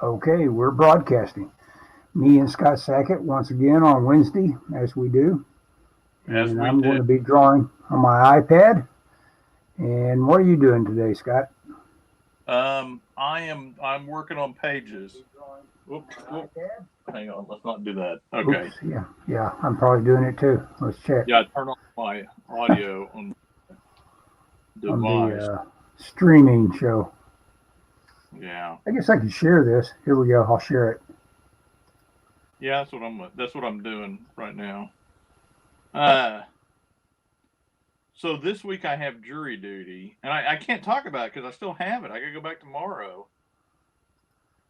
Okay, we're broadcasting. Me and Scott Sackett once again on Wednesday, as we do. As And we I'm going do. to be drawing on my iPad. And what are you doing today, Scott? I'm working on pages. Whoop, whoop. Hang on, let's not do that. Oops, Okay. yeah, I'm probably doing it too. Let's check Yeah, turn on my audio on on the device. streaming show. Yeah. I guess I could share this. Here we go. I'll share it. Yeah, that's what I'm doing right now. Uh so this week I have jury duty, and I can't talk about it because I still have it. I gotta go back tomorrow.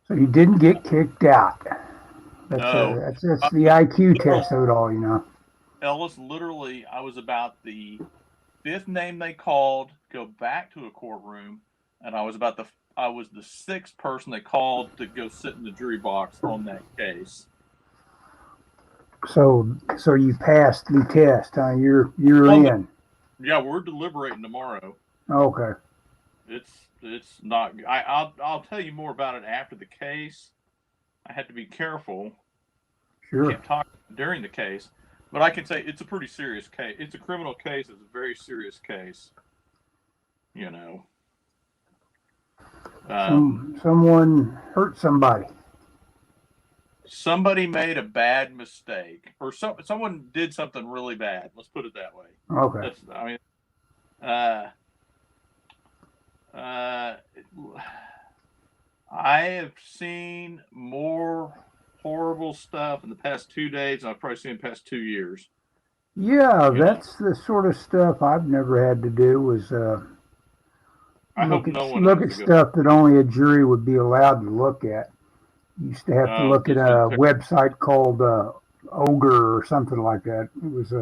So you didn't get kicked out. That's No. that's I the was IQ literally test of it all. Ellis, literally I was about the fifth name they called to go back to a courtroom, and I was the sixth person they called to go sit in the jury box on that case. So you passed the test. Huh? You're On the in. Yeah, we're deliberating tomorrow. Okay, It's not. I'll tell you more about it after the case. I had to be careful. sure. Can't talk during the case, but I can say it's a pretty serious case. It's a criminal case. It's a very serious case. You know. Someone hurt somebody. Somebody made a bad mistake, or someone did something really bad. Let's put it that way. Okay. That's I mean, uh, uh, I have seen more horrible stuff in the past 2 days than I've probably seen in the past 2 years. Yeah, You know, that's the sort of stuff I've never had to do was I hope no one look has at to go. stuff that only a jury would be allowed to look at. You used to have to Oh, look at it's been a website called Ogre or something like that. It was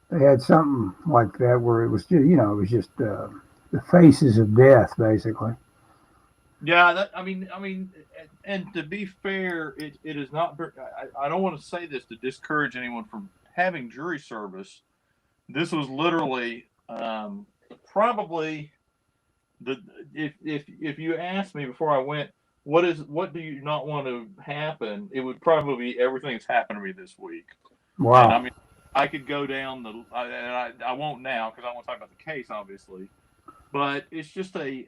they had something like that where it was just it was just the faces of death basically. yeah. And to be fair, it is not. I don't want to say this to discourage anyone from having jury service. This was literally probably the if you asked me before I went, what do you not want to happen? It would probably be everything that's happened to me this week. And I Wow. mean, I could go down I won't now because I want to talk about the case, obviously. But it's just it's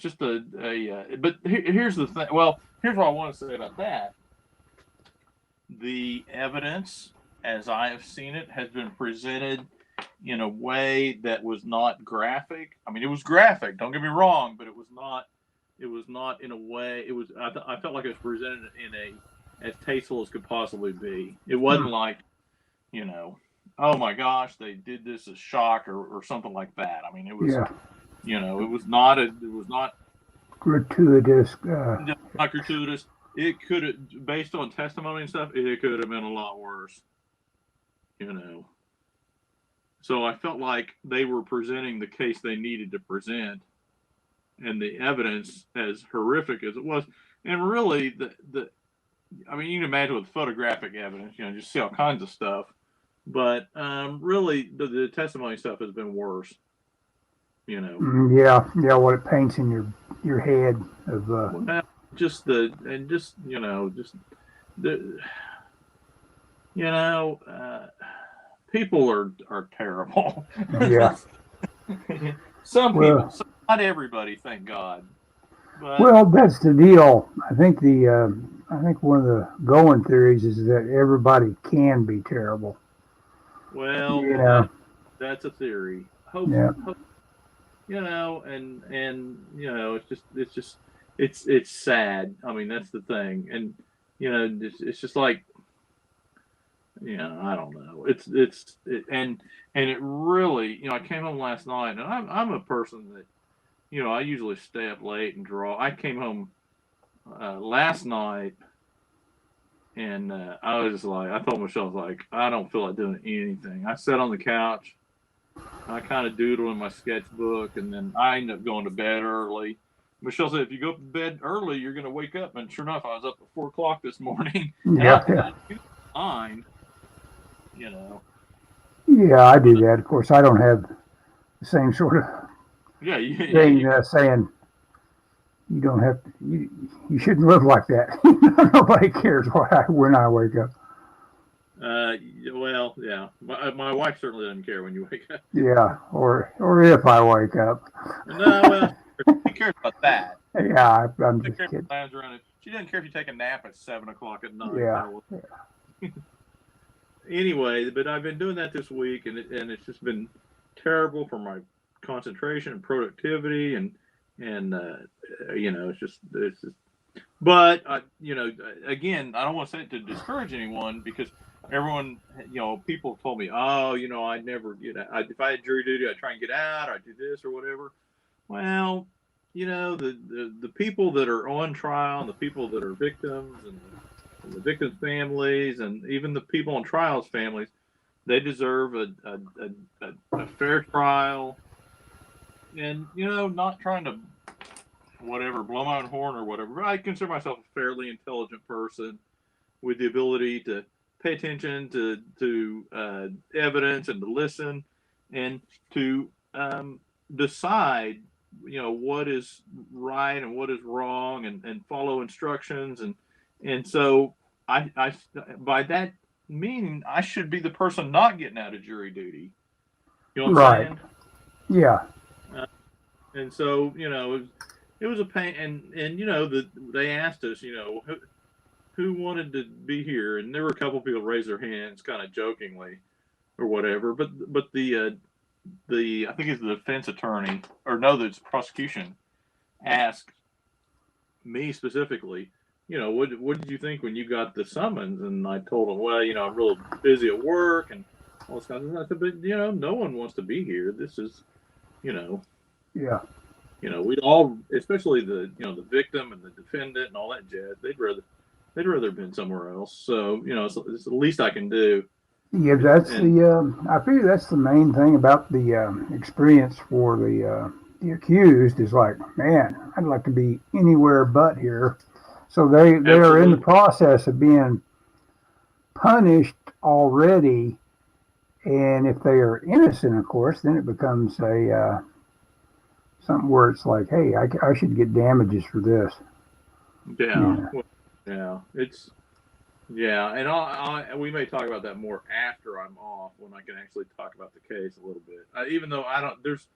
just but here's the thing. Well, here's what I want to say about that. The evidence, as I have seen it, has been presented in a way that was not graphic. I mean, it was graphic. Don't get me wrong, but it was not. It was not in a way. It was. I felt like it was presented in a as tasteful as could possibly be. It wasn't Hmm. like oh my gosh, they did this as shock or something like that. I mean, it was. Yeah. It was not. It was not Gratuitous. not gratuitous. It could have, based on testimony and stuff, it could have been a lot worse. You know. So I felt like they were presenting the case they needed to present, and the evidence, as horrific as it was, and really the I mean, you can imagine with photographic evidence, just see all kinds of stuff. But really, the testimony stuff has been worse. You know, Yeah. What it paints in your head of well, just the and just just the you know people are terrible. yeah. Some people, Well, not everybody, thank God. But well, that's the deal. I think one of the going theories is that everybody can be terrible. well, You know. that's a theory. Hope, Yeah. hope it's sad. I mean, that's the thing, and it's just like I don't know. And it really, I came home last night, and I'm a person that I usually stay up late and draw. I came home last night, and I was just like, I told Michelle, I was like, I don't feel like doing anything. I sat on the couch. I kind of doodle in my sketchbook, and then I ended up going to bed early. Michelle said, if you go to bed early, you're going to wake up. And sure enough, I was up at 4 o'clock this morning, and Yeah. Yeah. I mind, you know. Yeah. I do But that. Of course, I don't have the same sort of yeah, thing you saying You don't have to. You shouldn't live like that. Nobody cares when I wake up. Well, yeah. My wife certainly doesn't care when you wake up. Yeah, or if I wake up. No, well, she cares about that. Yeah, I'm She just cares kidding. around it. She doesn't care if you take a nap at 7 o'clock at night. Yeah. Anyway, but I've been doing that this week, and it's just been terrible for my concentration and productivity, and it's just. But again, I don't want to say it to discourage anyone because everyone, people told me, oh, I never, if I had jury duty, I'd try and get out, or I'd do this or whatever. Well, the people that are on trial, and the people that are victims, and the victims' families, and even the people on trial's families, they deserve a fair trial, and not trying to blow my own horn or whatever. I consider myself a fairly intelligent person with the ability to pay attention to evidence and to listen and to decide what is right and what is wrong, and follow instructions, and so I by that meaning I should be the person not getting out of jury duty. You know what I'm saying? Yeah. And so it was a pain, and they asked us who wanted to be here, and there were a couple of people raised their hands kind of jokingly or whatever, but the I think it's the defense attorney, or no, the prosecution asked me specifically, what did you think when you got the summons? And I told them, well, I'm really busy at work and all this kind of stuff. I said, but no one wants to be here. This is, Yeah. We'd all, especially the victim and the defendant and all that jazz, they'd rather have been somewhere else. So it's the least I can do. Yeah, that's I figure that's the main thing about the experience for the accused is like, man, I'd like to be anywhere but here. So they are in the process of being punished already, and if they are innocent, of course, then it becomes a something where it's like, hey, I should get damages for this. Yeah, it's. Yeah, and we may talk about that more after I'm off, when I can actually talk about the case a little bit. Even though I don't, there's,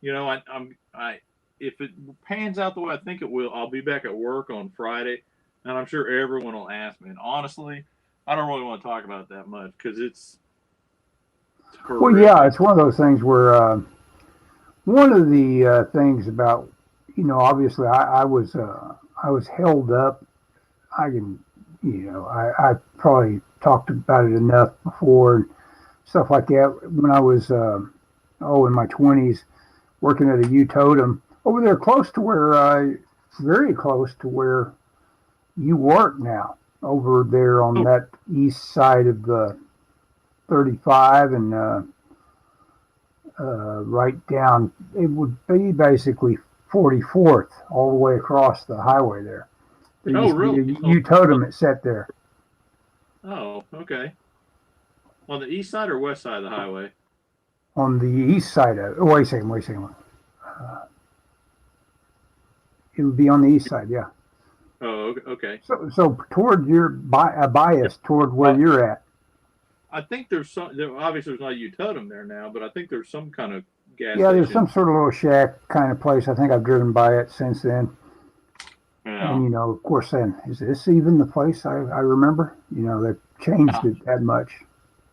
if it pans out the way I think it will, I'll be back at work on Friday, and I'm sure everyone will ask me. And honestly, I don't really want to talk about it that much because it's horrific. Well, yeah, it's one of those things where one of the things about, obviously I was held up. I can. I probably talked about it enough before and stuff like that. When I was, in my 20s, working at a U-Totem over there close to where, very close to where you work now, over there on that east side of the 35 and right down, it would be basically 44th all the way across the highway there. There used to be a U-Totem that sat there. Oh, okay. On the east side or west side of the highway? On the east side of it. Wait a second. It would be on the east side, yeah. Oh, okay. So toward your bias toward where you're at. I think obviously there's not a U-Totem there now, but I think there's some kind of gas station. There's some sort of little shack kind of place. I think I've driven by it since then. Yeah. And, of course, then, is this even the place I remember? They've changed it that much.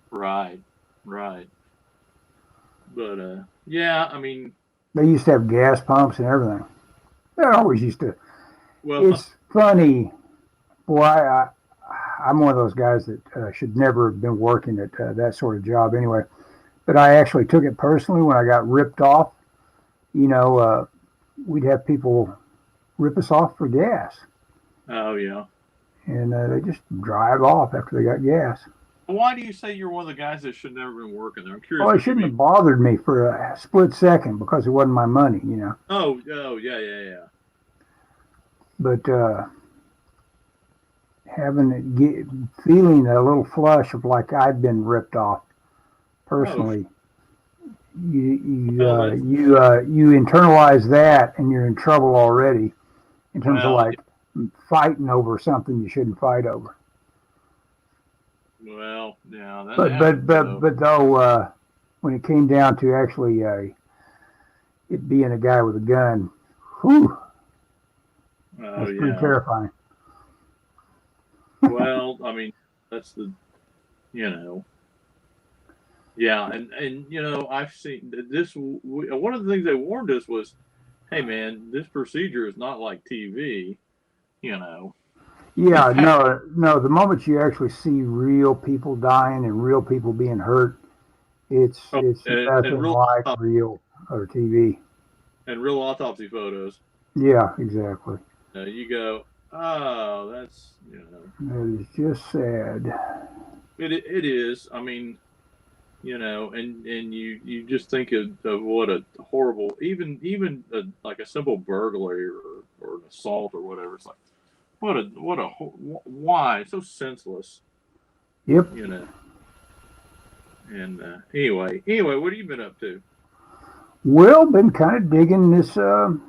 Right. But, yeah, I mean. They used to have gas pumps and everything. They always used to. Well, it's funny. Boy, I'm one of those guys that should never have been working at that sort of job anyway. But I actually took it personally when I got ripped off. We'd have people rip us off for gas. Oh, yeah. And they just drive off after they got gas. Why do you say you're one of the guys that should never have been working there? I'm curious. Well, it shouldn't have bothered me for a split second because it wasn't my money, Oh, yeah. But feeling a little flush of like I'd been ripped off personally. You internalize that and you're in trouble already. in terms of Well, like fighting over something you shouldn't fight over. well, yeah, that But happens. but but but though when it came down to actually it being a guy with a gun, whew, Oh that's pretty yeah. terrifying. Well, I mean, that's the you know, yeah, and I've seen this. One of the things they warned us was, hey man, this procedure is not like TV. You know, in Yeah, fact, no. The moment you actually see real people dying and real people being hurt, oh, it's and nothing like real or TV. real autopsy photos. Yeah, exactly. You go, oh, that's That is just sad. it is. I mean, and you just think of what a horrible, even like a simple burglary or an assault or whatever. It's like why so senseless, Yep. you know. And anyway, what have you been up to? Well, been kind of digging this iPad.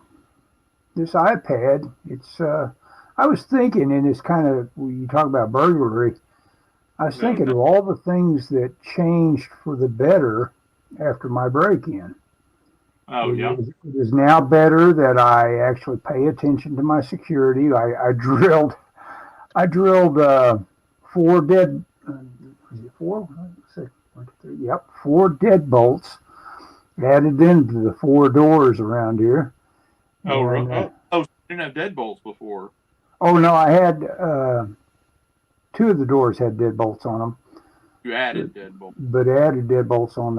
It's I was thinking, and it's kind of when you talk about burglary. I was thinking Okay. of all the things that changed for the better after my break-in. Oh yeah. It is now better that I actually pay attention to my security. I drilled four dead. Was it four? Six, one, two, three. Yep, four deadbolts added into the four doors around here. And So you didn't have deadbolts before. oh no, I had two of the doors had deadbolts on them, You added deadbolts. but added deadbolts on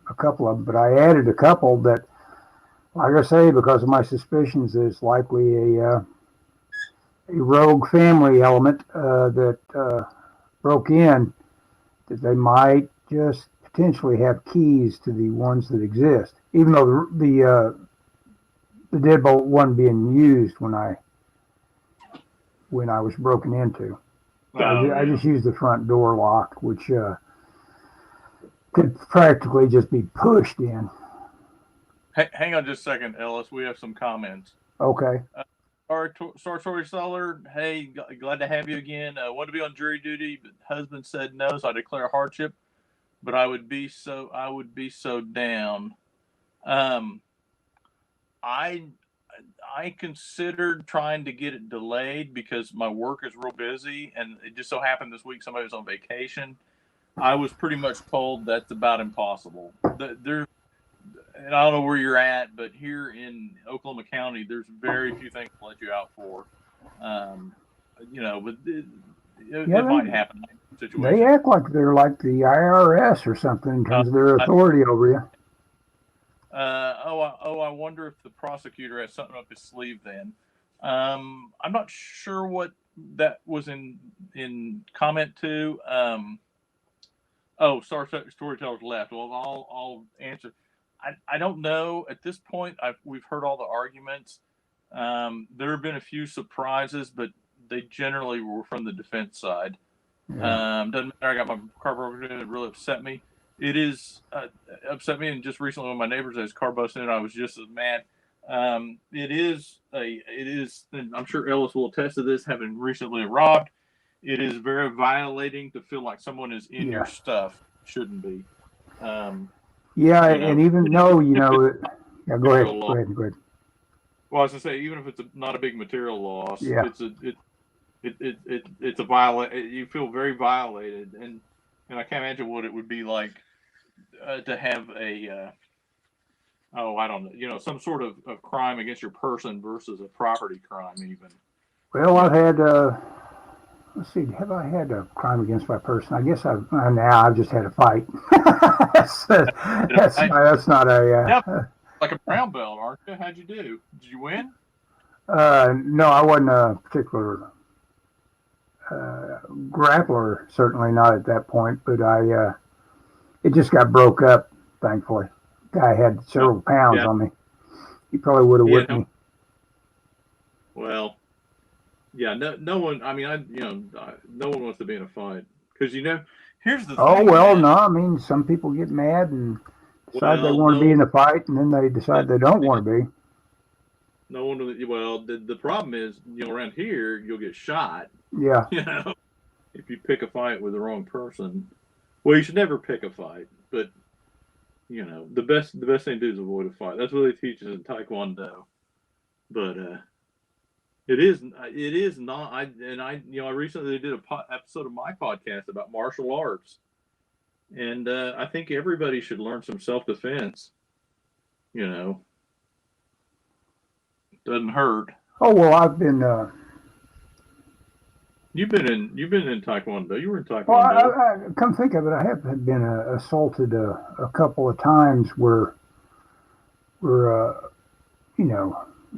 a couple of them. But I added a couple that, like I say, because of my suspicions, is likely a rogue family element that broke in, that they might just potentially have keys to the ones that exist, even though the deadbolt wasn't being used when I was broken into. So I just used the front door lock, which could practically just be pushed in. Hey, hang on just a second, Ellis. We have some comments. Okay. Storyteller, hey, glad to have you again. Want to be on jury duty, but husband said no, so I declare hardship. But I would be so down. I I considered trying to get it delayed because my work is real busy, and it just so happened this week somebody was on vacation. I was pretty much told that's about impossible. There, and I don't know where you're at, but here in Oklahoma County, there's very few things to let you out for. Um, but it might happen. Situation. They act like they're like the IRS or something in terms of their authority over you. I wonder if the prosecutor has something up his sleeve then. I'm not sure what that was in comment to. Storyteller's left. Well, I'll answer. I don't know at this point. We've heard all the arguments. There have been a few surprises, but they generally were from the defense side. Yeah. Doesn't matter. I got my car broken in. It really upset me. It is upset me, and just recently when my neighbors had his car busted in, I was just as mad. It is, and I'm sure Ellis will attest to this, having recently robbed. It is very violating to feel like someone is in your stuff. Shouldn't be. And even though yeah, go ahead. Go ahead. Well, I was gonna say, even if it's not a big material loss, it's a violate. You feel very violated, and I can't imagine what it would be like to have a I don't know, some sort of crime against your person versus a property crime, even. Well, I've had let's see, have I had a crime against my person? I guess I've just had a fight. that's not a like a brown belt, aren't you? How'd you do? Did you win? No, I wasn't a particular grappler, certainly not at that point, but it just got broke up, thankfully. Guy had several pounds on me. He probably would have whipped me. Well, yeah, no one. I mean, no one wants to be in a fight because here's the thing. Oh well, no. I mean, some people get mad and decide they want to be in a fight, and then they decide they don't want to be. No one. Well, the problem is, around here you'll get shot. Yeah. If you pick a fight with the wrong person. Well, you should never pick a fight, but the best thing to do is avoid a fight. That's what they teach us in Taekwondo. But it is not. I recently did a episode of my podcast about martial arts, and I think everybody should learn some self defense. Doesn't hurt. Oh well, I've been. You've been in Taekwondo. You were in Well, Taekwondo. I come think of it, I have been assaulted a couple of times where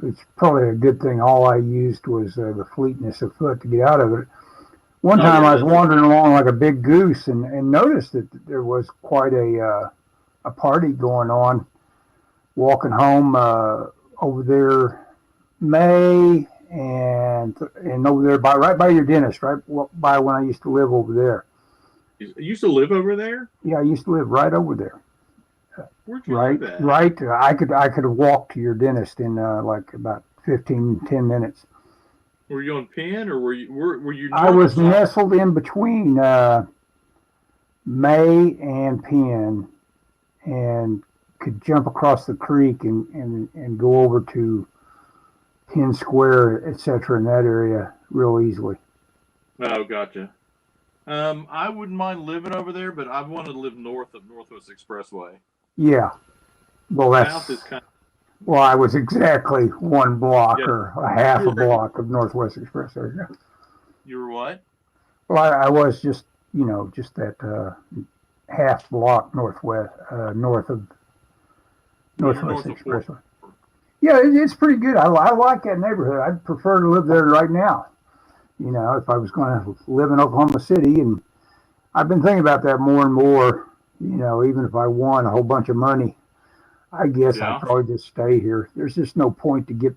it's probably a good thing. All I used was the fleetness of foot to get out of it. One Oh time yeah, I was that's wandering along like a big goose and noticed that there was quite a party going on. Walking home over there, May and over there right by your dentist, right by when I used to live over there. You used to live over there? Yeah, I used to live right over there. Where'd you Right, live at? right. I could have walked to your dentist in like about 10 minutes. Were you on Penn or were you I north or was south? nestled in between May and Penn, and could jump across the creek and go over to Penn Square, etc. in that area real easily. Oh, gotcha. I wouldn't mind living over there, but I want to live north of Northwest Expressway. Yeah. Well, South is kind of. Well, I was exactly one block Yeah. or a half a block of Northwest Expressway. Yeah. You were what? Well, I was just that half block northwest, north of Northwest Expressway. Yeah, it's pretty good. I like that neighborhood. I'd prefer to live there right now. If I was going to live in Oklahoma City, and I've been thinking about that more and more. Even if I won a whole bunch of money, I guess Yeah. I'd probably just stay here. There's just no point to get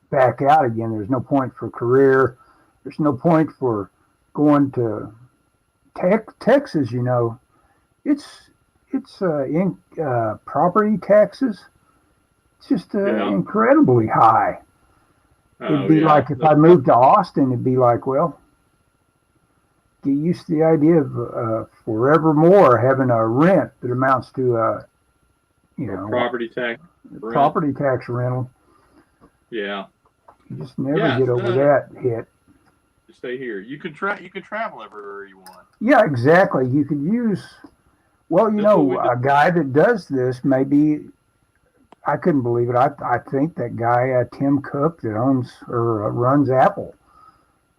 back out again. There's no point for career. There's no point for going to Texas. It's in property taxes. It's just incredibly high. It'd be like if I moved to Austin, it'd be like, well, get used to the idea of forevermore having a rent that amounts to property tax. Property tax rental. Yeah. You just never get over that hit. Stay here. You can travel everywhere you want. Yeah, exactly. You could use. Well, a guy that does this, maybe. I couldn't believe it. I think that guy, Tim Cook, that owns or runs Apple,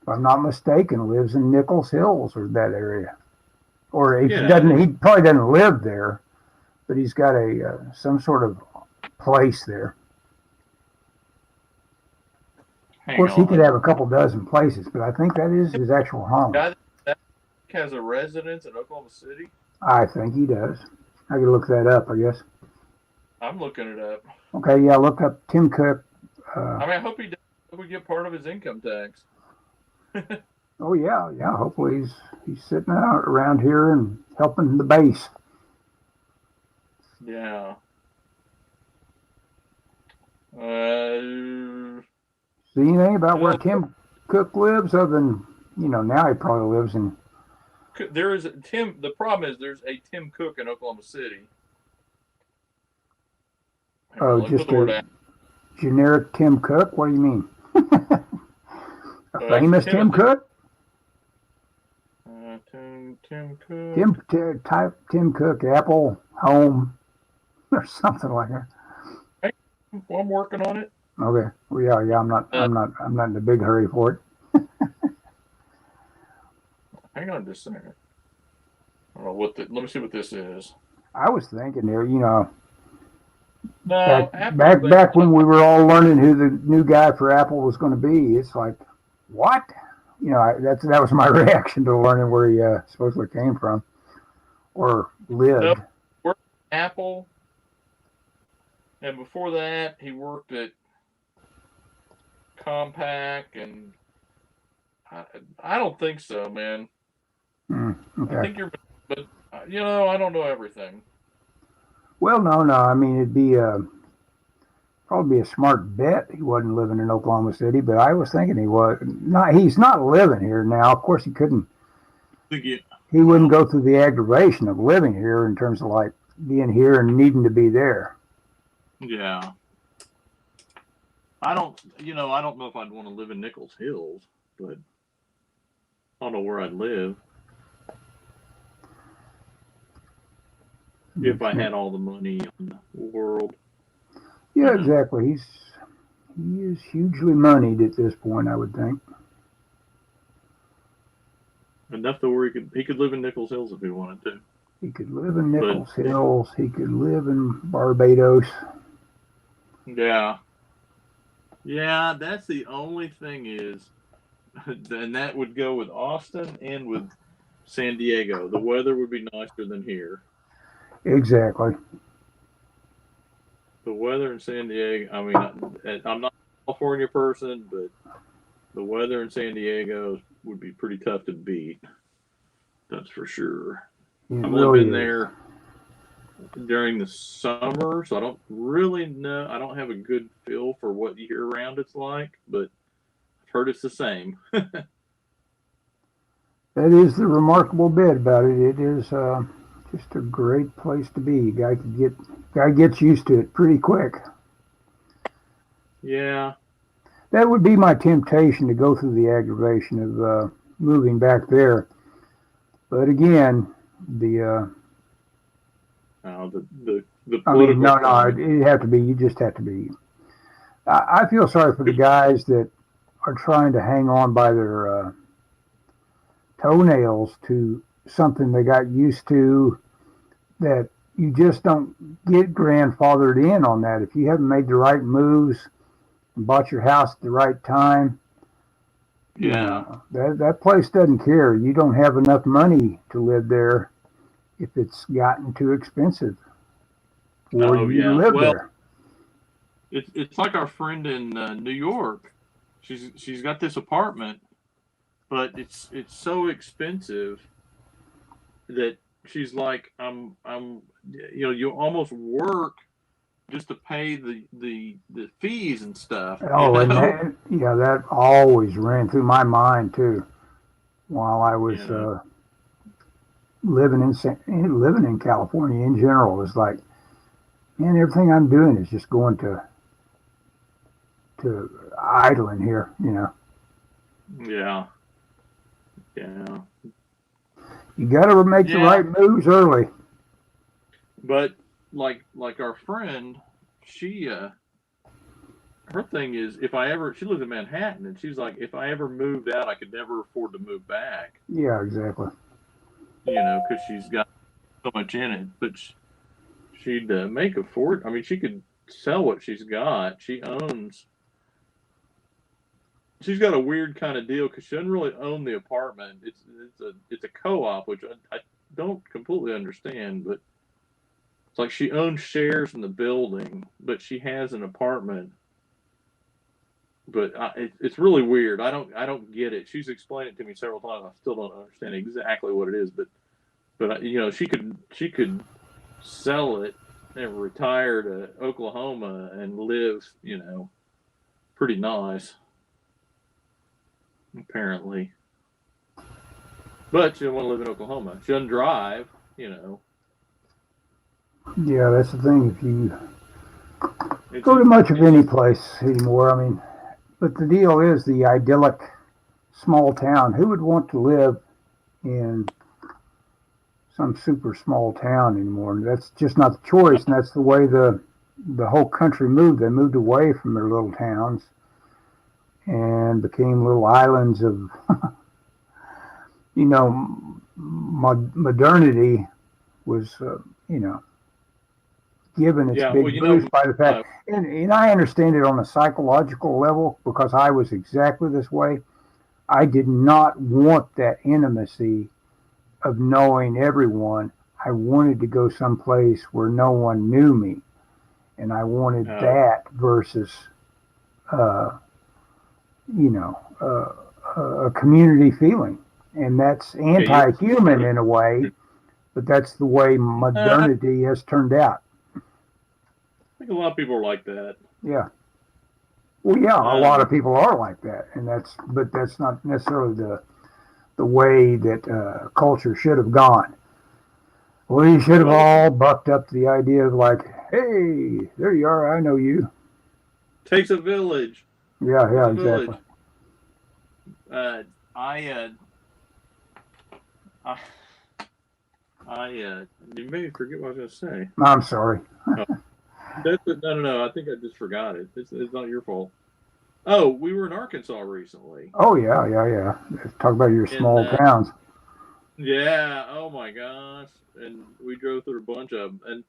if I'm not mistaken, lives in Nichols Hills or that area. Or he doesn't. He probably doesn't live there, but he's got some sort of place there. Of course, he could have a couple dozen places, but I think that is his actual home. That has a residence in Oklahoma City? I think he does. I could look that up, I guess. I'm looking it up. Okay, yeah, look up Tim Cook. I hope he would get part of his income tax. Oh yeah. Hopefully he's sitting out around here and helping the base. Yeah. See anything about where Tim Cook lives? Other than now he probably lives in. There is Tim. The problem is there's a Tim Cook in Oklahoma City. Oh, just a generic Tim Cook? What do you mean? A famous Tim Cook? Tim Cook. Tim Cook, Apple Home, or something like that. Hey, well, I'm working on it. Okay. Well, yeah. I'm not in a big hurry for it. Hang on just a second. I don't know let me see what this is. I was thinking there, No, back when we were all learning who the new guy for Apple was going to be, it's like, what? That was my reaction to learning where he supposedly came from or lived. Nope. Worked at Apple, and before that, he worked at Compaq, and I don't think so, man. Okay. I think but I don't know everything. Well, no. I mean, it'd be probably be a smart bet he wasn't living in Oklahoma City, but I was thinking he was not. He's not living here now. Of course, he couldn't. I think He wouldn't go through the aggravation of living here in terms of like being here and needing to be there. yeah. I don't know if I'd want to live in Nichols Hills, but I don't know where I'd live if I had all the money in the world. Yeah, exactly. He is hugely moneyed at this point, I would think. Enough to where he could live in Nichols Hills if he wanted to. He could live in Nichols Hills. He could live in Barbados. Yeah. Yeah, that's the only thing is, and that would go with Austin and with San Diego. The weather would be nicer than here. Exactly. The weather in San Diego, I mean, I'm not a California person, but the weather in San Diego would be pretty tough to beat. That's for sure. I've only been there during the summer, so I don't really know. I don't have a good feel for what year round it's like, but I've heard it's the same. That is the remarkable bit about it. It is just a great place to be. Guy gets used to it pretty quick. Yeah. That would be my temptation to go through the aggravation of moving back there. But again, the political. I mean, no, it'd have to be. You just have to be. I feel sorry for the guys that are trying to hang on by their toenails to something they got used to. That you just don't get grandfathered in on that. If you haven't made the right moves and bought your house at the right time, yeah, that place doesn't care. You don't have enough money to live there if it's gotten too expensive. Or you live there. It's like our friend in New York. She's got this apartment, but it's so expensive that she's like, you almost work just to pay the fees and stuff. Oh, and that always ran through my mind too, while I was living in California in general. It's like, man, everything I'm doing is just going to idling here, Yeah. Yeah. You got to make the right moves early. But like our friend, she her thing is she lives in Manhattan, and she's like, if I ever moved out, I could never afford to move back. Yeah, exactly. Because she's got so much in it, but she'd make a fort. I mean, she could sell what she's got. She's got a weird kind of deal because she doesn't really own the apartment. It's a co-op, which I don't completely understand, but it's like she owns shares in the building, but she has an apartment. But it's really weird. I don't get it. She's explained it to me several times. I still don't understand exactly what it is, but she could sell it and retire to Oklahoma and live, pretty nice. Apparently. But she doesn't want to live in Oklahoma. She doesn't drive, Yeah, that's the thing. If you go to much of any place anymore, I mean, but the deal is the idyllic small town. Who would want to live in some super small town anymore? That's just not the choice, and that's the way the whole country moved. They moved away from their little towns and became little islands of, modernity was, given its big boost by the fact, and I understand it on a psychological level because I was exactly this way. I did not want that intimacy of knowing everyone. I wanted to go someplace where no one knew me, and I wanted that versus, a community feeling, and that's anti-human in a way, but that's the way modernity has turned out. I think a lot of people are like that. Yeah. Well, yeah, a lot Um, of people are like that, and but that's not necessarily the way that culture should have gone. We should have well, all bucked up to the idea of like, hey, there you are, I know you. takes a village. Yeah, Takes yeah, a exactly. village. Uh, I, I, you made me forget what I was going to say. I'm sorry. Oh, no. I think I just forgot it. It's not your fault. Oh, we were in Arkansas recently, Oh yeah, yeah, yeah. Let's talk about your and small towns. yeah, oh my gosh, and we drove through a bunch of them. And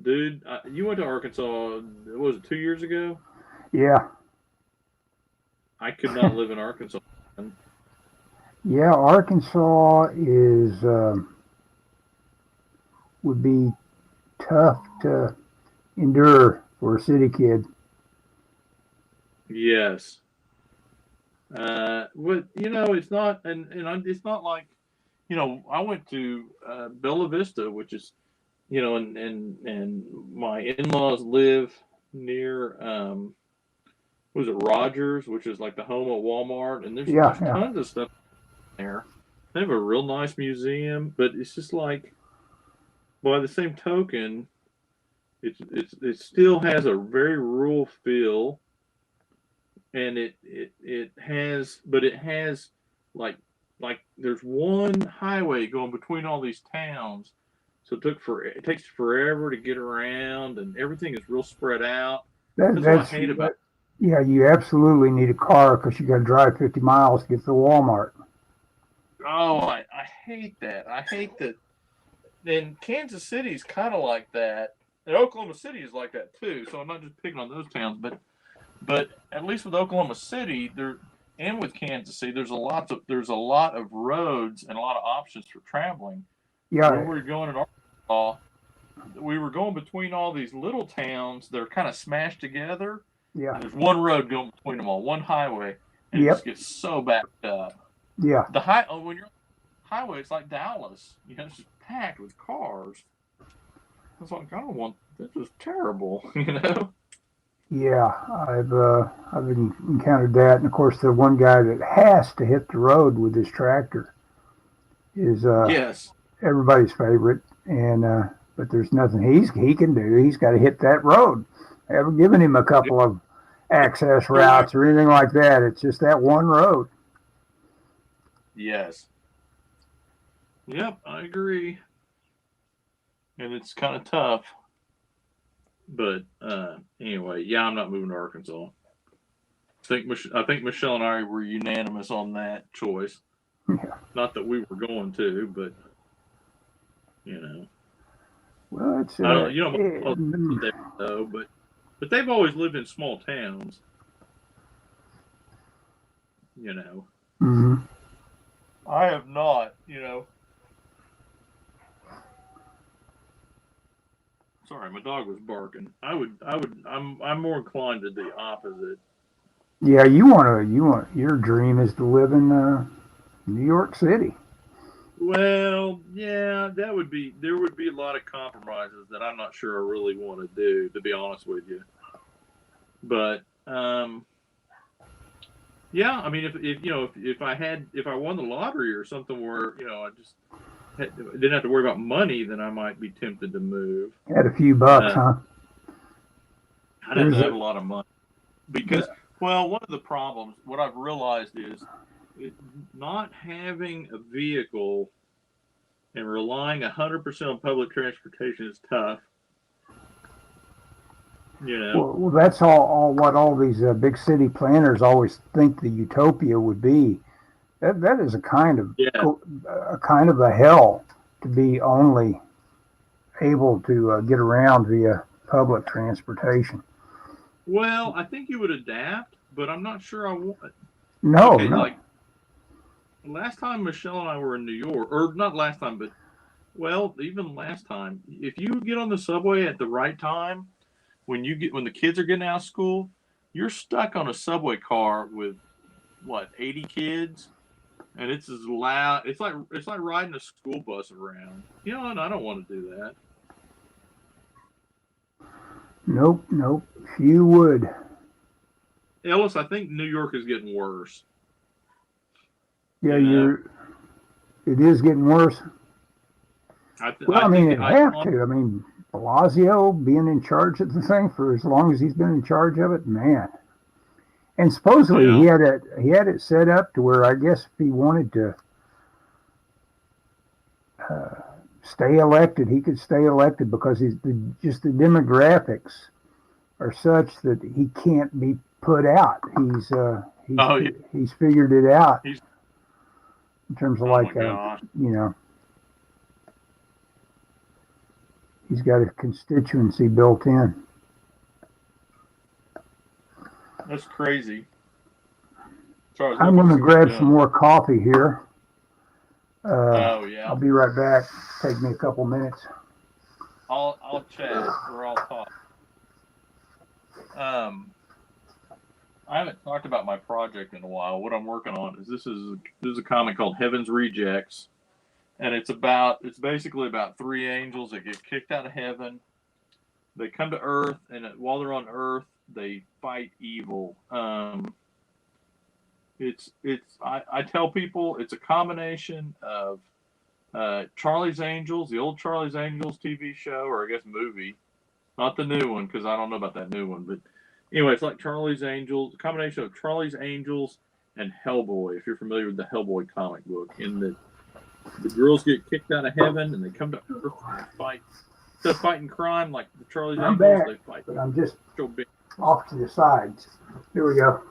dude, you went to Arkansas. What was it 2 years ago? Yeah, I could not live in Arkansas. Man. yeah. Arkansas is would be tough to endure for a city kid. Yes, but it's not, it's not like I went to Bella Vista, which is and my in-laws live near was it Rogers, which is like the home of Walmart, and Yeah, there's yeah. tons of stuff there. They have a real nice museum, but it's just like by the same token, it still has a very rural feel, and it has like there's one highway going between all these towns, so it takes forever to get around, and everything is real spread out. That's what I That's hate about. yeah. You absolutely need a car because you got to drive 50 miles to get to the Walmart. Oh, I hate that. I hate that. And Kansas City's kind of like that, and Oklahoma City is like that too. So I'm not just picking on those towns, but at least with Oklahoma City there and with Kansas City, there's a lot of roads and a lot of options for traveling. Where Yeah, we're going in Arkansas, we were going between all these little towns that are kind of smashed together, yeah, and there's one road going between them all, one highway, and it just yep, gets so backed up. yeah, When you're on the highway, it's like Dallas. It's just packed with cars. It's like I don't want. This is terrible. yeah. I've encountered that, and of course the one guy that has to hit the road with his tractor is Yes. everybody's favorite, and but there's nothing he can do. He's got to hit that road. I haven't given him a couple of access routes or anything like that. It's just that one road. Yes. Yep, I agree. And it's kind of tough. But anyway, yeah, I'm not moving to Arkansas. I think Michelle and I were unanimous on that choice. Yeah. Not that we were going to, but you know, Well, it's I don't. My husband there though, but they've always lived in small towns. You know, mm-hmm. I have not. Sorry, my dog was barking. I'm more inclined to the opposite. Yeah. Your dream is to live in New York City. Well, yeah, there would be a lot of compromises that I'm not sure I really want to do, to be honest with you. But yeah, I mean, if I won the lottery or something where I just didn't have to worry about money, then I might be tempted to move. Had a few bucks, Uh, huh? I'd have to There's have a a lot of money because, well, one of the problems, what I've realized is not having a vehicle and relying 100% on public transportation is tough. You know. well, that's all what all these big city planners always think the utopia would be. That is Yeah. a kind of a hell to be only able to get around via public transportation. Well, I think you would adapt, but I'm not sure I want. No, Okay, no. like last time Michelle and I were in New York, or not last time, but well, even last time, if you get on the subway at the right time, when the kids are getting out of school, you're stuck on a subway car with what 80 kids, and it's as loud. It's like riding a school bus around. And I don't want to do that. Nope, nope. Few would. Ellis, I think New York is getting worse. Yeah, You know, it is getting worse. Well, I I mean, think it have to. I mean, Blasio being in charge of the thing for as long as he's been in charge of it, man. And supposedly yeah. he had it set up to where I guess if he wanted to uh, stay elected, he could stay elected because just the demographics are such that he can't be put out. Oh yeah. He's figured it out He's. in terms of Oh my like gosh. you know, he's got a constituency built in. That's crazy. Sorry, I was I'm looking going to to see what you're grab some doing. more coffee here. Oh yeah. I'll be right back. Take me a couple minutes. I'll chat or I'll talk. Um, I haven't talked about my project in a while. What I'm working on is this is a comic called Heaven's Rejects, and it's basically about three angels that get kicked out of heaven. They come to Earth, and while they're on Earth, they fight evil. I tell people it's a combination of Charlie's Angels, the old Charlie's Angels TV show, or I guess movie, not the new one because I don't know about that new one. But anyway, it's like Charlie's Angels, a combination of Charlie's Angels and Hellboy. If you're familiar with the Hellboy comic book, in the girls get kicked out of heaven and they come to Earth and they fight. Instead of fighting crime like the Charlie's I'm Angels, back, they fight. but I'm just So big. off to the sides. Here we go.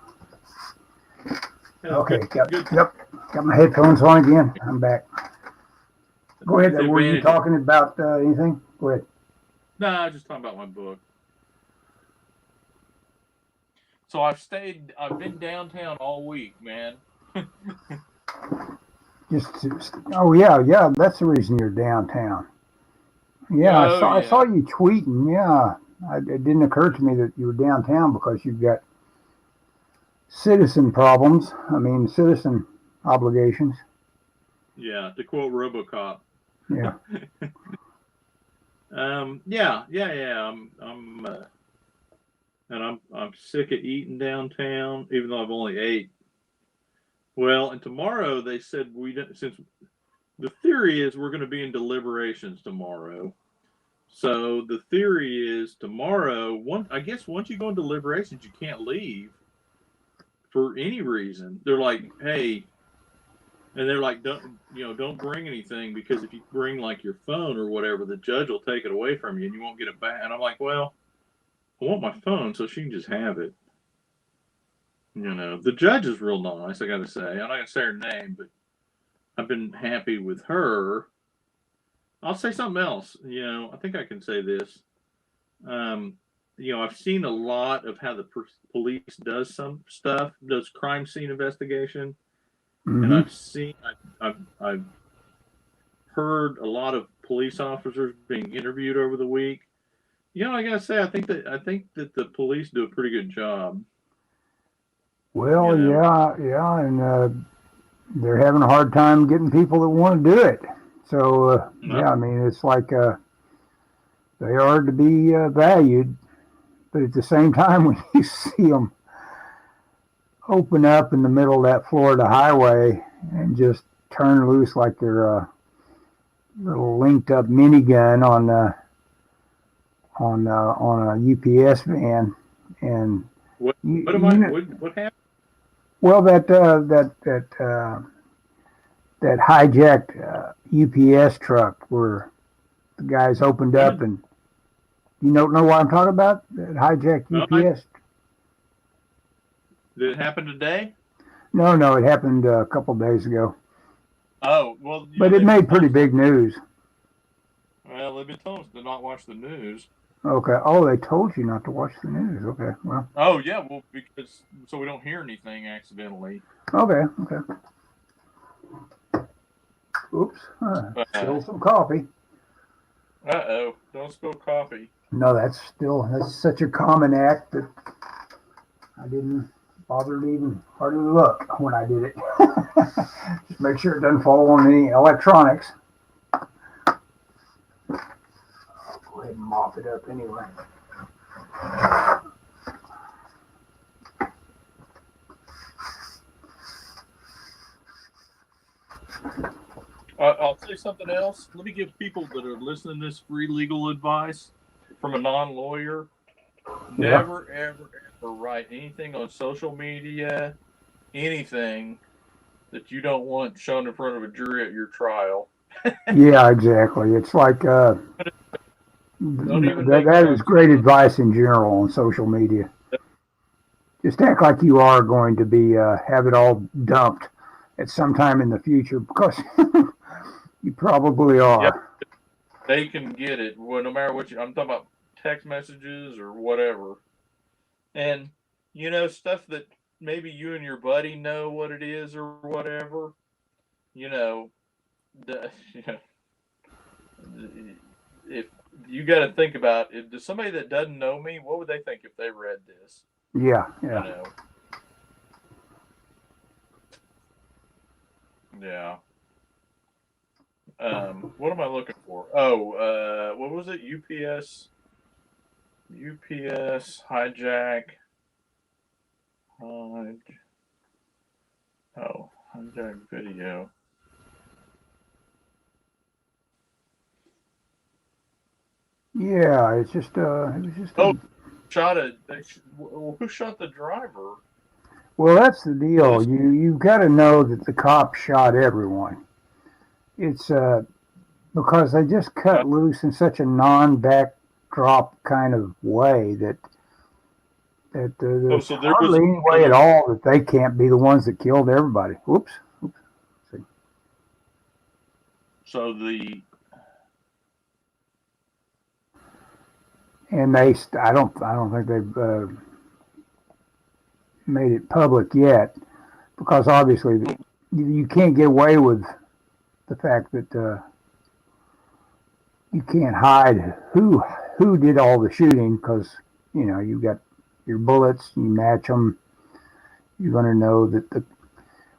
Yeah, Okay, good. got my headphones on again. I'm back. Go ahead. The Were you advantage. talking about anything? Go ahead. No, I was just talking about my book. So I've been downtown all week, man. Oh yeah, that's the reason you're downtown. Yeah, I saw Yeah. you tweeting. Yeah, it didn't occur to me that you were downtown because you've got citizen problems. I mean, citizen obligations. Yeah, to quote RoboCop. Yeah. Yeah. I'm sick of eating downtown, even though I've only ate. Well, and tomorrow they said since the theory is we're going to be in deliberations tomorrow. So the theory is tomorrow. I guess once you go in deliberations, you can't leave for any reason. They're like, hey, and they're like, don't bring anything because if you bring like your phone or whatever, the judge will take it away from you and you won't get it back. And I'm like, well, I want my phone so she can just have it. The judge is real nice. I got to say, I'm not gonna say her name, but I've been happy with her. I'll say something else. I think I can say this. Um, I've seen a lot of how the police does some stuff, does crime scene investigation, and Mm-hmm. I've heard a lot of police officers being interviewed over the week. I gotta say, I think that the police do a pretty good job. You Well, know, yeah, and they're having a hard time getting people that want to do it. So no, yeah, I mean, it's like they are to be valued, but at the same time, when you see them open up in the middle of that Florida highway and just turn loose like they're a little linked up minigun on a UPS van, and what you, what am you I? know, What happened? well that hijacked UPS truck where the guys opened When up, and you don't know what I'm talking about? That hijacked well, UPS. did it happen today? No, it happened a couple days ago, Oh well, but it they've been made telling pretty us. big news. Well, they've been telling us to not watch the news. Okay. Oh, they told you not to watch the news. Okay. Well. Oh yeah, well because so we don't hear anything accidentally. Okay. Oops. Uh Spilled some coffee. oh, don't spill coffee. No, that's such a common act that I didn't bother to even hardly look when I did it. Just make sure it doesn't fall on any electronics. I'll go ahead and mop it up anyway. I'll say something else. Let me give people that are listening to this free legal advice from a non-lawyer. Yeah. Never, ever, ever write anything on social media, anything that you don't want shown in front of a jury at your trial. Yeah, exactly. It's like Don't even make that is jokes great about advice in general on social media. Just act like you are going to be have it all dumped at some time in the future because you probably it. Yep, are. they can get it. Well, no matter what I'm talking about, text messages or whatever, and stuff that maybe you and your buddy know what it is or whatever. You know, the, you know, if you got to think about it, does somebody that doesn't know me, what would they think if they read this? Yeah, You yeah. know, yeah. What am I looking for? Oh, what was it? UPS hijack. Hij- hijack video. Yeah, it's just it was just Oh, a shot a. Who shot the driver? well, that's the Of deal. this. You've got to know that the cops shot everyone. It's because they just cut loose in such a non-backdrop kind of way that Oh, there's so there was hardly any one of way at those. all that they can't be the ones that killed everybody. Whoops. See. So the And I don't think they've made it public yet because obviously you can't get away with the fact that you can't hide who did all the shooting because you got your bullets, you match them, you're going to know that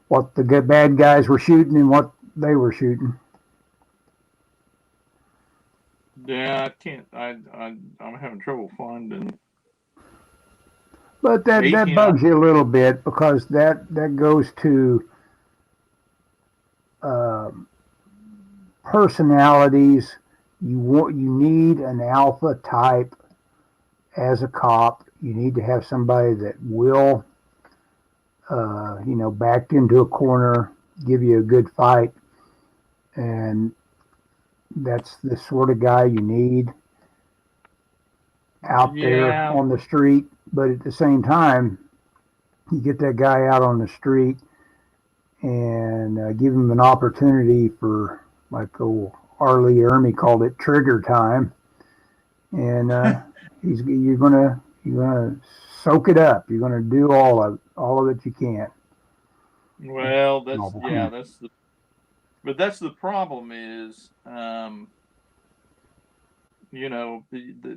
what the good bad guys were shooting and what they were shooting. Yeah, I can't. I'm having trouble finding But that 18 hours. bugs you a little bit because that goes to uh, personalities. You need an alpha type as a cop. You need to have somebody that will backed into a corner, give you a good fight, and that's the sort of guy you need out there Yeah, on the street. But at the same time, you get that guy out on the street and give him an opportunity for, like old Arlie Ermy called it, trigger time, and you're gonna soak it up. You're gonna do all of it you can. well, Hmm. that's the problem is,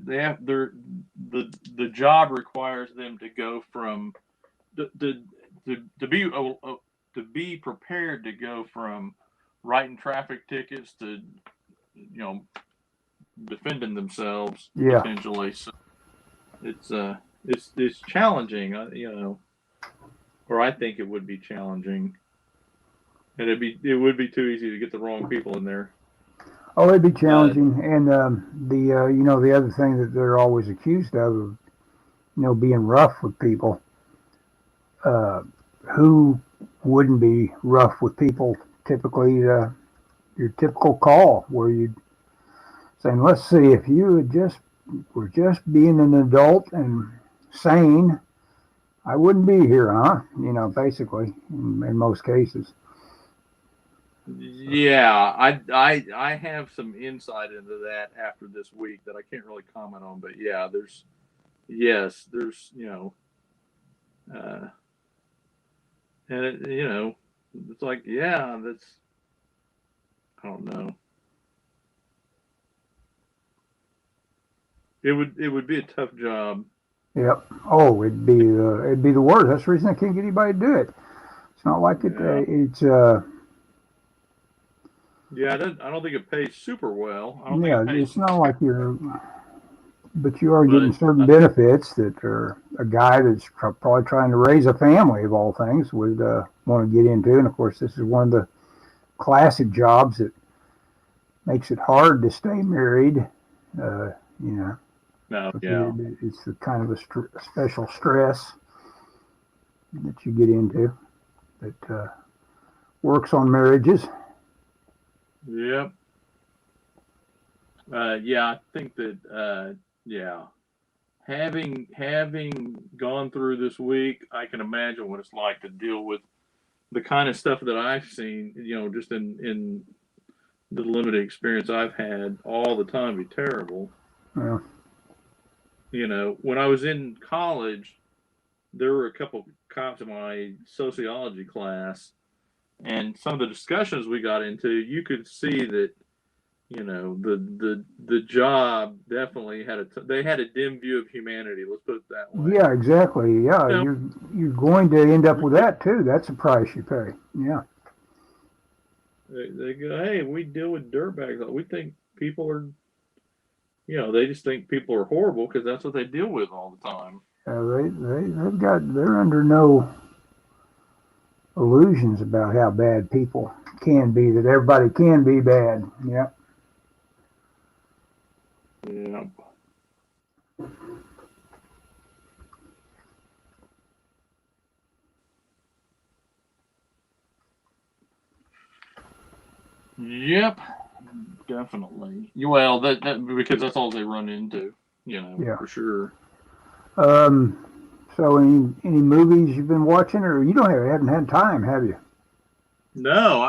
they have the job requires them to go from the to be prepared to go from writing traffic tickets to you know defending themselves Yeah. potentially. So it's it's challenging, or I think it would be challenging, and it would be too easy to get the wrong people in there. Oh, it'd be But challenging, and the other thing that they're always accused of, being rough with people. Uh, who wouldn't be rough with people? Typically, your typical call where you saying, "Let's see, if you had just were just being an adult and sane, I wouldn't be here, huh?" Basically, in most cases. So, yeah, I have some insight into that after this week that I can't really comment on. But yeah, there's uh, and it's like yeah, that's I don't know. It would be a tough job. yep. Oh, it'd be the worst. That's the reason I can't get anybody to do it. It's not like it. Yeah, It's yeah. I don't think it pays super well. I don't think yeah. it pays. It's not like you're But you are getting But certain benefits that are a guy that's probably trying to raise a family of all things would want to get into. And of course, this is one of the classic jobs that makes it hard to stay married. You know, no, yeah, it's the kind of a special stress that you get into that works on marriages. yep, yeah. I think that yeah, having gone through this week, I can imagine what it's like to deal with the kind of stuff that I've seen. Just in the limited experience I've had, all the time be terrible. Yeah, When I was in college, there were a couple cops in my sociology class, and some of the discussions we got into, you could see that the job definitely they had a dim view of humanity. Let's put it that way. yeah, exactly. Yeah, You know, you're going to end up with that too. That's a price you pay. Yeah, they go, hey, we deal with dirtbags. We think people are, they just think people are horrible because that's what they deal with all the time. they're under no illusions about how bad people can be. That everybody can be bad. Yeah. Yeah. Yep. Definitely. Well, that because that's all they run into, Yeah. for sure. Um. So, any movies you've been watching, or you haven't had time, have you? No,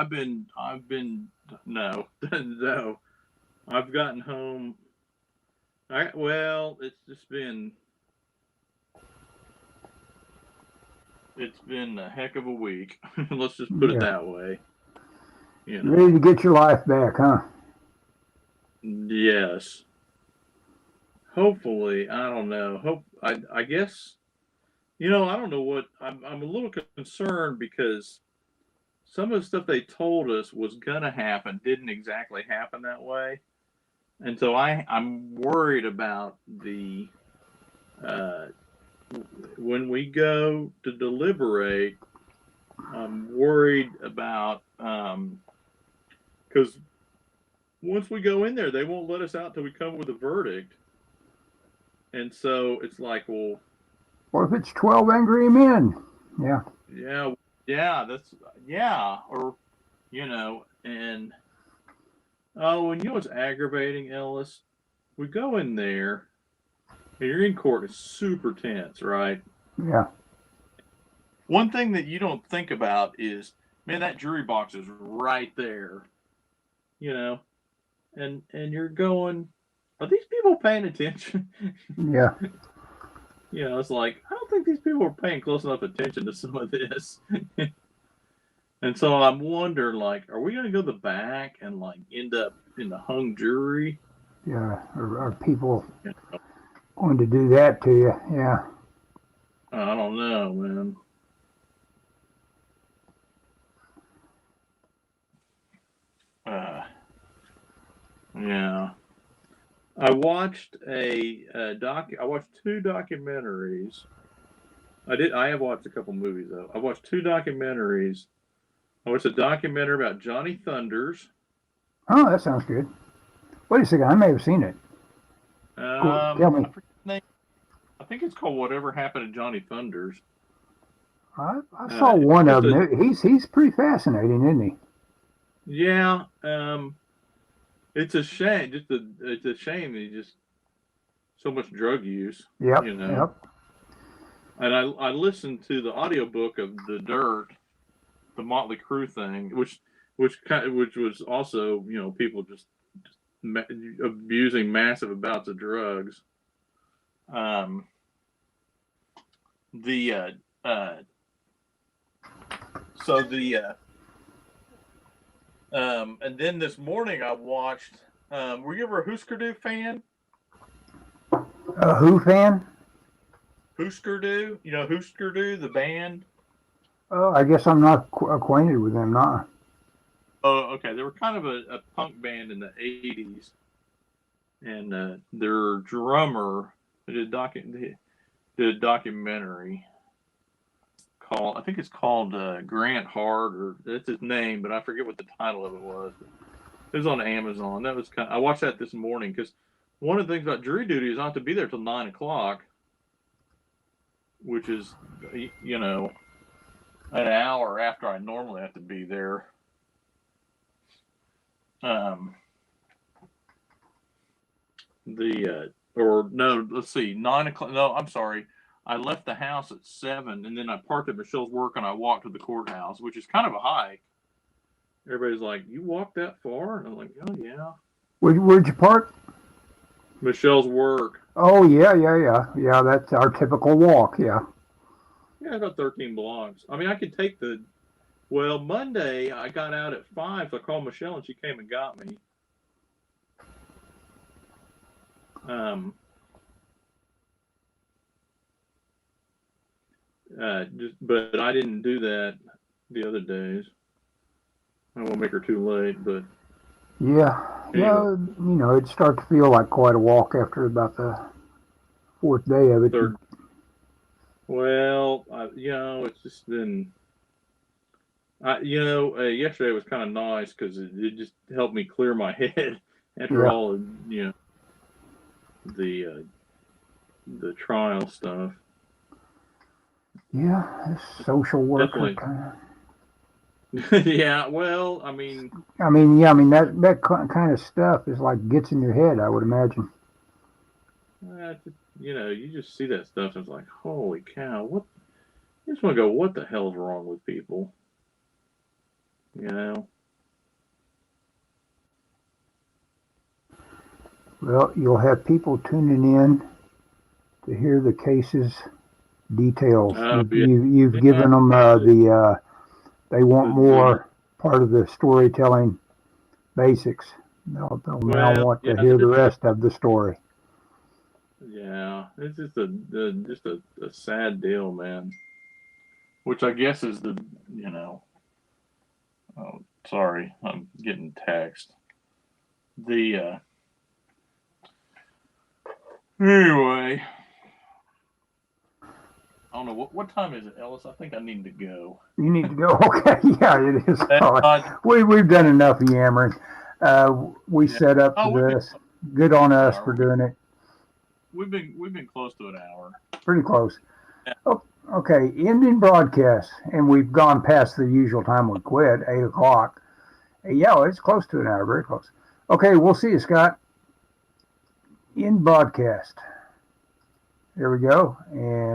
no, no. I've gotten home. It's just been a heck of a week. Let's just put it Yeah. that way. Ready to get your life back, huh? Yes. Hopefully, I don't know. I guess I don't know what I'm a little concerned because some of the stuff they told us was gonna happen didn't exactly happen that way, and so I'm worried about the uh, when we go to deliberate. I'm worried about because once we go in there, they won't let us out till we come with a verdict, and so it's like, well, What if it's 12 Angry Men? Yeah. yeah, yeah, yeah, or and and what's aggravating, Ellis? We go in there, and you're in court. It's super tense, right? Yeah. One thing that you don't think about is, man, that jury box is right there, you know, and you're going, are these people paying attention? Yeah. It's like I don't think these people are paying close enough attention to some of this. And so I'm wondering, like, are we going to go to the back and like end up in the hung jury? Yeah. Are people You know, going to do that to you? Yeah. I don't know, man. Yeah. I watched I watched two documentaries. I have watched a couple movies though. I watched two documentaries. I watched a documentary about Johnny Thunders. Oh, that sounds good. Wait a second. I may have seen it. Tell I me. forget the name. I think it's called Whatever Happened to Johnny Thunders. I saw one of them. He's pretty fascinating, isn't he? Yeah. It's a shame. It's a shame that he just so much drug use. Yep. You know. Yep. And I listened to the audiobook of The Dirt, the Motley Crue thing, which was also people just abusing massive amounts of drugs. Um, the so the and then this morning I watched. Were you ever a Husker Du fan? A Who fan? Husker Du, Husker Du, the band. Oh, I guess I'm not acquainted with them. Not. Oh, okay. They were kind of a punk band in the '80s. and their drummer did did a documentary called, I think it's called Grant Hart, or that's his name, but I forget what the title of it was. It was on Amazon. That was I watched that this morning because one of the things about jury duty is I have to be there till 9 o'clock, which is, you know, an hour after I normally have to be there. Or no, let's see, 9 o'clock. No, I'm sorry. I left the house at 7, and then I parked at Michelle's work, and I walked to the courthouse, which is kind of a hike. Everybody's like, "You walked that far?" And I'm like, "Oh yeah." Where'd you park? Michelle's work. Oh yeah. That's our typical walk. Yeah. Yeah, about 13 blocks. I mean, I could take the. Well, Monday I got out at 5, so I called Michelle, and she came and got me. But I didn't do that the other days. I won't make her too late, but Yeah. anyway. Yeah, it'd start to feel like quite a walk after about the fourth day of it. Third. Well, it's just been. Yesterday was kind of nice because it just helped me clear my head after Yeah. all, the trial stuff. Yeah, this social worker Definitely. kind of. Yeah, well, I mean, that kind of stuff is like gets in your head, I would imagine. you just see that stuff and it's like, holy cow, what? You just want to go, what the hell's wrong with people? You know? Well, you'll have people tuning in to hear the case's details. You've given them they want more part of the storytelling basics. They'll now want to hear the rest of the story. Yeah, it's just a sad deal, man. Which I guess is oh, sorry, I'm getting text. Anyway, I don't know what time is it, Ellis? I think I need to go. You need to go. Okay, yeah, it is. We've done enough yammering. We set up for this. Good on us for doing it. We've been close to an hour. Pretty close. Yeah. Oh, okay, ending broadcast, and we've gone past the usual time we quit, 8 o'clock. Yeah, it's close to an hour, very close. Okay, we'll see you, Scott. End broadcast. There we go, and